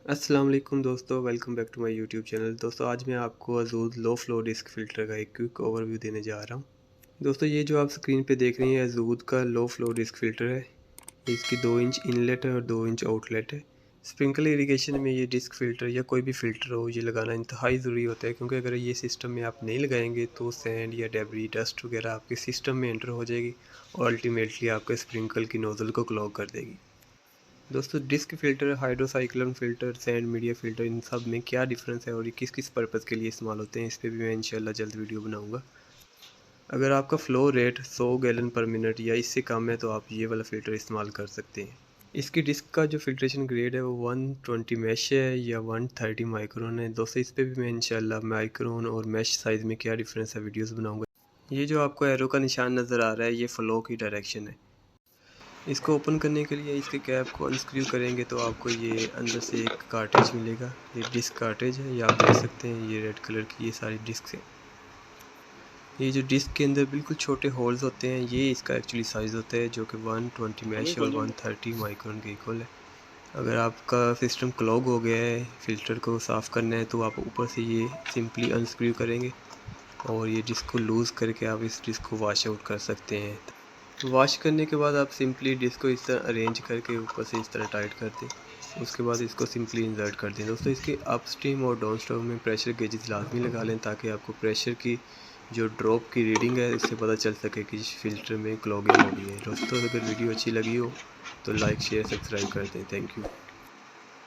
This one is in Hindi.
अस्सलाम वालेकुम दोस्तों, welcome back to my YouTube channel. दोस्तों आज मैं आपको अज़ूज़ लो फ्लो डिस्क फ़िल्टर का एक क्विक ओवरव्यू देने जा रहा हूँ। दोस्तों ये जो आप स्क्रीन पे देख रही हैं अज़ूज़ का लो फ्लो डिस्क फ़िल्टर है। इसकी 2 इंच इनलेट है और 2 इंच आउटलेट है। स्प्रिंकल इरिगेशन में ये डिस्क फ़िल्टर या कोई भी फ़िल्टर हो ये लगाना इंतहाई ज़रूरी होता है, क्योंकि अगर ये सिस्टम में आप नहीं लगाएंगे तो सैंड या डेब्री डस्ट वगैरह आपके सिस्टम में एंटर हो जाएगी और अल्टीमेटली आपके स्प्रिंकल की नोज़ल को क्लॉग कर देगी। दोस्तों disc filter, hydrocyclone filter, sand media filter, इन सब में क्या डिफ़रेंस है और ये किस किस पर्पज़ के लिए इस्तेमाल होते हैं, इस पे भी मैं इंशाल्लाह जल्द वीडियो बनाऊंगा। अगर आपका फ़्लो रेट 100 गैलन पर मिनट या इससे कम है तो आप ये वाला फ़िल्टर इस्तेमाल कर सकते हैं। इसकी डिस्क का जो फ़िल्ट्रेशन ग्रेड है वो 120 मैश है या 130 माइक्रोन है। दोस्तों इस पे भी मैं इंशाल्लाह माइक्रोन और मैश साइज़ में क्या डिफ़रेंस है वीडियोज़ बनाऊँगा। ये जो आपको एरो का निशान नज़र आ रहा है ये फ़्लो की डायरेक्शन है। इसको ओपन करने के लिए इसके कैप को अनस्क्रू करेंगे तो आपको ये अंदर से एक कार्ट्रिज मिलेगा। ये डिस्क कार्ट्रिज है, ये आप देख सकते हैं, ये रेड कलर की ये सारी डिस्क है। ये जो डिस्क के अंदर बिल्कुल छोटे होल्स होते हैं ये इसका एक्चुअली साइज़ होता है, जो कि 120 मैश और 130 माइक्रोन के इक्वल है। अगर आपका सिस्टम क्लॉग हो गया है, फ़िल्टर को साफ़ करना है तो आप ऊपर से ये सिंपली अनस्क्रू करेंगे और ये डिस्क को लूज़ करके आप इस डिस्क को वॉश आउट कर सकते हैं। वॉश करने के बाद आप सिंपली डिस्क को इस तरह अरेंज करके ऊपर से इस तरह टाइट कर दें। उसके बाद इसको सिंपली इंसर्ट कर दें। दोस्तों इसके अपस्ट्रीम और डाउनस्ट्रीम में प्रेशर गेजेस लाजमी लगा लें, ताकि आपको प्रेशर की जो ड्रॉप की रीडिंग है इससे पता चल सके कि फ़िल्टर में क्लॉगिंग हो गई है। दोस्तों अगर वीडियो अच्छी लगी हो तो लाइक शेयर सब्सक्राइब कर दें। Thank you.